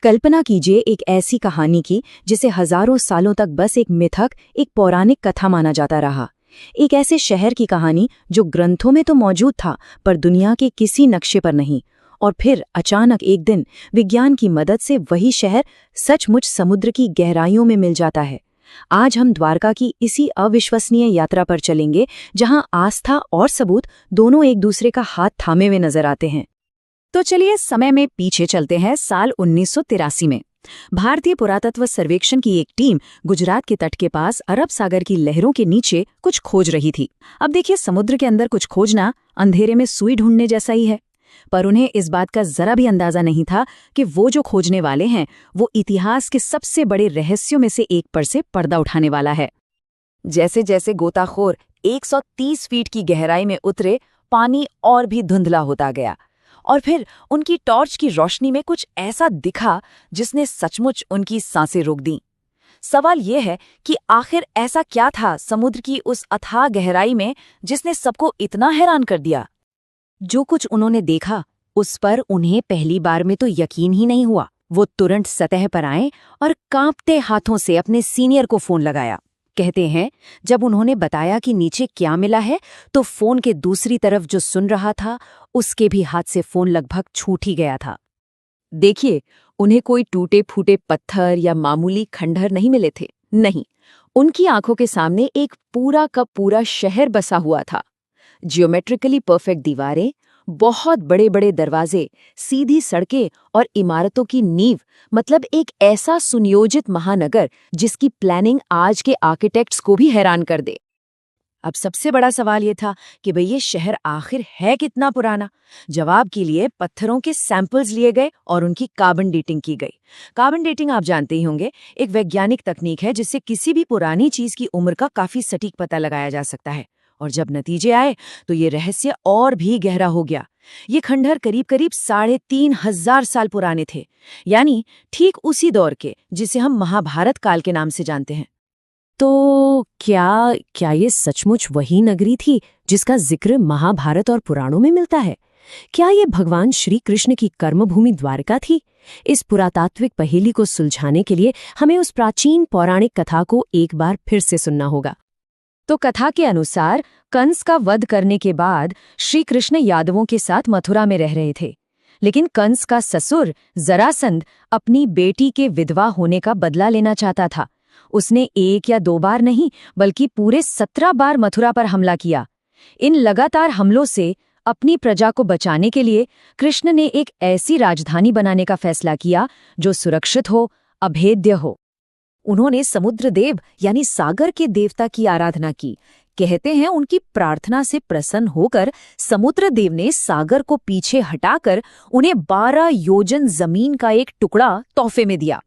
कल्पना कीजिए एक ऐसी कहानी की जिसे हजारों सालों तक बस एक मिथक, एक पौराणिक कथा माना जाता रहा। एक ऐसे शहर की कहानी जो ग्रंथों में तो मौजूद था पर दुनिया के किसी नक्शे पर नहीं। और फिर अचानक एक दिन विज्ञान की मदद से वही शहर सचमुच समुद्र की गहराइयों में मिल जाता है। आज हम द्वारका की इसी अविश्वसनीय यात्रा पर चलेंगे, जहां आस्था और सबूत दोनों एक दूसरे का हाथ थामे हुए नजर आते हैं। तो चलिए समय में पीछे चलते हैं साल 1983 में। भारतीय पुरातत्व सर्वेक्षण की एक टीम गुजरात के तट के पास अरब सागर की लहरों के नीचे कुछ खोज रही थी। अब देखिए, समुद्र के अंदर कुछ खोजना अंधेरे में सुई ढूंढने जैसा ही है। पर उन्हें इस बात का जरा भी अंदाजा नहीं था कि वो जो खोजने वाले हैं वो इतिहास के सबसे बड़े रहस्यों में से एक पर से पर्दा उठाने वाला है। जैसे जैसे गोताखोर 130 फीट की गहराई में उतरे, पानी और भी धुंधला होता गया और फिर उनकी टॉर्च की रोशनी में कुछ ऐसा दिखा जिसने सचमुच उनकी सांसें रोक दी। सवाल यह है कि आखिर ऐसा क्या था समुद्र की उस अथाह गहराई में जिसने सबको इतना हैरान कर दिया। जो कुछ उन्होंने देखा उस पर उन्हें पहली बार में तो यकीन ही नहीं हुआ। वो तुरंत सतह पर आए और कांपते हाथों से अपने सीनियर को फोन लगाया। कहते हैं, जब उन्होंने बताया कि नीचे क्या मिला है तो फोन के दूसरी तरफ जो सुन रहा था उसके भी हाथ से फोन लगभग छूट ही गया था। देखिए, उन्हें कोई टूटे फूटे पत्थर या मामूली खंडहर नहीं मिले थे। नहीं, उनकी आंखों के सामने एक पूरा का पूरा शहर बसा हुआ था। जियोमेट्रिकली परफेक्ट दीवारें, बहुत बड़े बड़े दरवाजे, सीधी सड़कें और इमारतों की नींव, मतलब एक ऐसा सुनियोजित महानगर जिसकी प्लानिंग आज के आर्किटेक्ट्स को भी हैरान कर दे। अब सबसे बड़ा सवाल ये था कि भई ये शहर आखिर है कितना पुराना। जवाब के लिए पत्थरों के सैंपल्स लिए गए और उनकी कार्बन डेटिंग की गई। कार्बन डेटिंग आप जानते ही होंगे, एक वैज्ञानिक तकनीक है जिससे किसी भी पुरानी चीज की उम्र का काफी सटीक पता लगाया जा सकता है। और जब नतीजे आए तो ये रहस्य और भी गहरा हो गया। ये खंडहर करीब करीब 3,500 साल पुराने थे, यानी ठीक उसी दौर के जिसे हम महाभारत काल के नाम से जानते हैं। तो क्या ये सचमुच वही नगरी थी जिसका जिक्र महाभारत और पुराणों में मिलता है? क्या ये भगवान श्री कृष्ण की कर्मभूमि द्वारका थी? इस पुरातात्विक पहेली को सुलझाने के लिए हमें उस प्राचीन पौराणिक कथा को एक बार फिर से सुनना होगा। तो कथा के अनुसार कंस का वध करने के बाद श्री कृष्ण यादवों के साथ मथुरा में रह रहे थे। लेकिन कंस का ससुर जरासंध अपनी बेटी के विधवा होने का बदला लेना चाहता था। उसने 1 या 2 बार नहीं बल्कि पूरे 17 बार मथुरा पर हमला किया। इन लगातार हमलों से अपनी प्रजा को बचाने के लिए कृष्ण ने एक ऐसी राजधानी बनाने का फैसला किया जो सुरक्षित हो, अभेद्य हो। उन्होंने समुद्र देव यानी सागर के देवता की आराधना की। कहते हैं उनकी प्रार्थना से प्रसन्न होकर समुद्र देव ने सागर को पीछे हटाकर उन्हें 12 योजन जमीन का एक टुकड़ा तोहफे में दिया।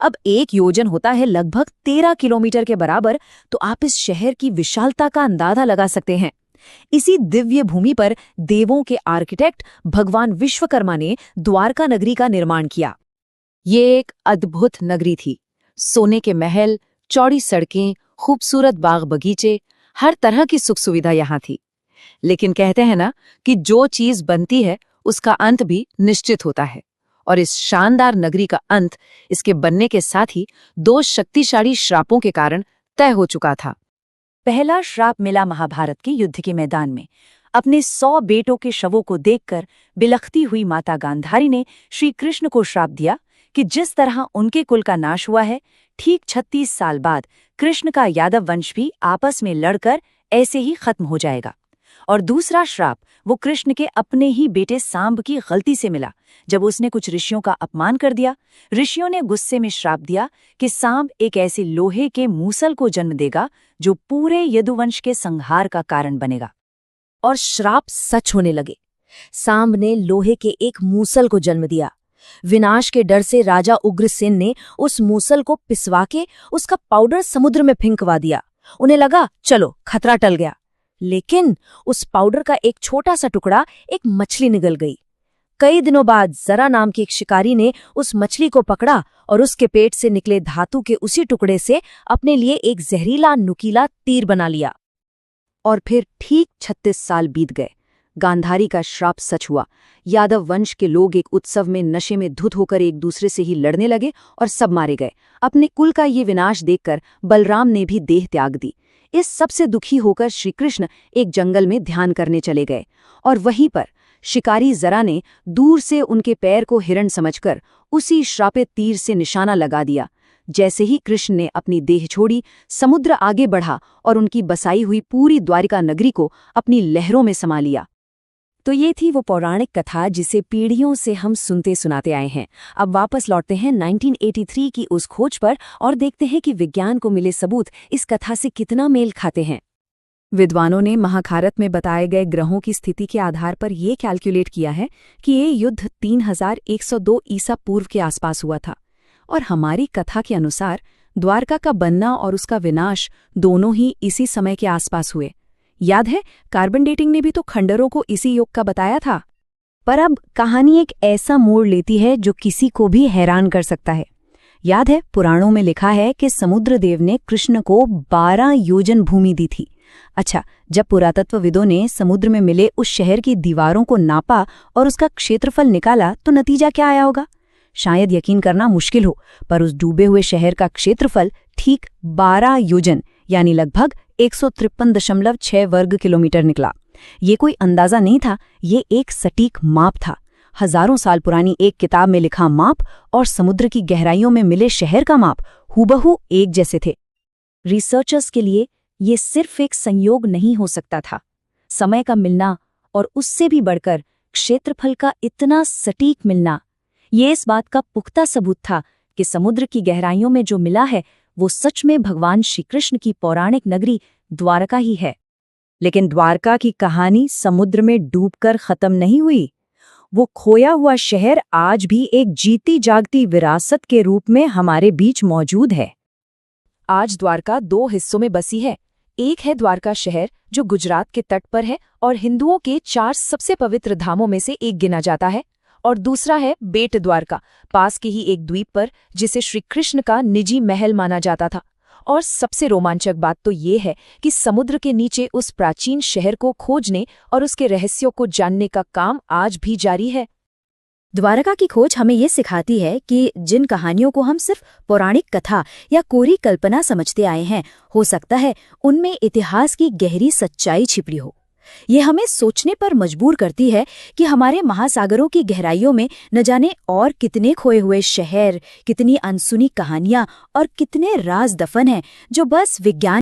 अब 1 योजन होता है लगभग 13 किलोमीटर के बराबर, तो आप इस शहर की विशालता का अंदाजा लगा सकते हैं। इसी दिव्य भूमि पर देवों के आर्किटेक्ट भगवान विश्वकर्मा ने द्वारका नगरी का निर्माण किया। ये एक अद्भुत नगरी थी। सोने के महल, चौड़ी सड़कें, खूबसूरत बाग बगीचे, हर तरह की सुख सुविधा यहाँ थी। लेकिन कहते हैं ना कि जो चीज बनती है उसका अंत भी निश्चित होता है, और इस शानदार नगरी का अंत इसके बनने के साथ ही 2 शक्तिशाली श्रापों के कारण तय हो चुका था। पहला श्राप मिला महाभारत के युद्ध के मैदान में। अपने 100 बेटों के शवों को देखकर बिलखती हुई माता गांधारी ने श्री कृष्ण को श्राप दिया कि जिस तरह उनके कुल का नाश हुआ है, ठीक 36 साल बाद कृष्ण का यादव वंश भी आपस में लड़कर ऐसे ही खत्म हो जाएगा। और दूसरा श्राप वो कृष्ण के अपने ही बेटे सांब की गलती से मिला, जब उसने कुछ ऋषियों का अपमान कर दिया। ऋषियों ने गुस्से में श्राप दिया कि सांब एक ऐसे लोहे के मूसल को जन्म देगा जो पूरे यदुवंश के संहार का कारण बनेगा। और श्राप सच होने लगे। सांब ने लोहे के एक मूसल को जन्म दिया। विनाश के डर से राजा उग्रसेन ने उस मूसल को पिसवा के उसका पाउडर समुद्र में फेंकवा दिया। उन्हें लगा चलो खतरा टल गया, लेकिन उस पाउडर का एक छोटा सा टुकड़ा एक मछली निगल गई। कई दिनों बाद जरा नाम के एक शिकारी ने उस मछली को पकड़ा और उसके पेट से निकले धातु के उसी टुकड़े से अपने लिए एक जहरीला नुकीला तीर बना लिया। और फिर ठीक 36 साल बीत गए। गांधारी का श्राप सच हुआ। यादव वंश के लोग एक उत्सव में नशे में धुत होकर एक दूसरे से ही लड़ने लगे और सब मारे गए। अपने कुल का ये विनाश देखकर बलराम ने भी देह त्याग दी। इस सबसे दुखी होकर श्रीकृष्ण एक जंगल में ध्यान करने चले गए और वहीं पर शिकारी जरा ने दूर से उनके पैर को हिरण समझकर उसी श्रापित तीर से निशाना लगा दिया। जैसे ही कृष्ण ने अपनी देह छोड़ी, समुद्र आगे बढ़ा और उनकी बसाई हुई पूरी द्वारिका नगरी को अपनी लहरों में समा लिया। तो ये थी वो पौराणिक कथा जिसे पीढ़ियों से हम सुनते सुनाते आए हैं। अब वापस लौटते हैं 1983 की उस खोज पर और देखते हैं कि विज्ञान को मिले सबूत इस कथा से कितना मेल खाते हैं। विद्वानों ने महाभारत में बताए गए ग्रहों की स्थिति के आधार पर ये कैलकुलेट किया है कि ये युद्ध 3102 ईसा पूर्व के आसपास हुआ था और हमारी कथा के अनुसार द्वारका का बनना और उसका विनाश दोनों ही इसी समय के आसपास हुए। याद है, कार्बन डेटिंग ने भी तो खंडरों को इसी युग का बताया था। पर अब कहानी एक ऐसा मोड़ लेती है जो किसी को भी हैरान कर सकता है। याद है, पुराणों में लिखा है कि समुद्रदेव ने कृष्ण को 12 योजन भूमि दी थी। अच्छा, जब पुरातत्वविदों ने समुद्र में मिले उस शहर की दीवारों को नापा और उसका क्षेत्रफल निकाला तो नतीजा क्या आया होगा? शायद यकीन करना मुश्किल हो, पर उस डूबे हुए शहर का क्षेत्रफल ठीक 12 योजन यानी लगभग 153.6 वर्ग किलोमीटर निकला। ये कोई अंदाजा नहीं था, ये एक सटीक माप था। हजारों साल पुरानी एक किताब में लिखा माप और समुद्र की गहराइयों में मिले शहर का माप हूबहू एक जैसे थे। रिसर्चर्स के लिए ये सिर्फ एक संयोग नहीं हो सकता था। समय का मिलना और उससे भी बढ़कर क्षेत्रफल का इतना सटीक मिलना, ये इस बात का पुख्ता सबूत था कि समुद्र की गहराइयों में जो मिला है वो सच में भगवान श्रीकृष्ण की पौराणिक नगरी द्वारका ही है। लेकिन द्वारका की कहानी समुद्र में डूबकर खत्म नहीं हुई। वो खोया हुआ शहर आज भी एक जीती जागती विरासत के रूप में हमारे बीच मौजूद है। आज द्वारका 2 हिस्सों में बसी है। एक है द्वारका शहर जो गुजरात के तट पर है और हिंदुओं के 4 सबसे पवित्र धामों में से एक गिना जाता है, और दूसरा है बेट द्वारका, पास के ही एक द्वीप पर जिसे श्री कृष्ण का निजी महल माना जाता था। और सबसे रोमांचक बात तो ये है कि समुद्र के नीचे उस प्राचीन शहर को खोजने और उसके रहस्यों को जानने का काम आज भी जारी है। द्वारका की खोज हमें ये सिखाती है कि जिन कहानियों को हम सिर्फ पौराणिक कथा या कोरी कल्पना समझते आए हैं, हो सकता है उनमें इतिहास की गहरी सच्चाई छिपी हो। ये हमें सोचने पर मजबूर करती है कि हमारे महासागरों की गहराइयों में न जाने और कितने खोए हुए शहर, कितनी अनसुनी कहानियां और कितने राज दफन हैं जो बस विज्ञान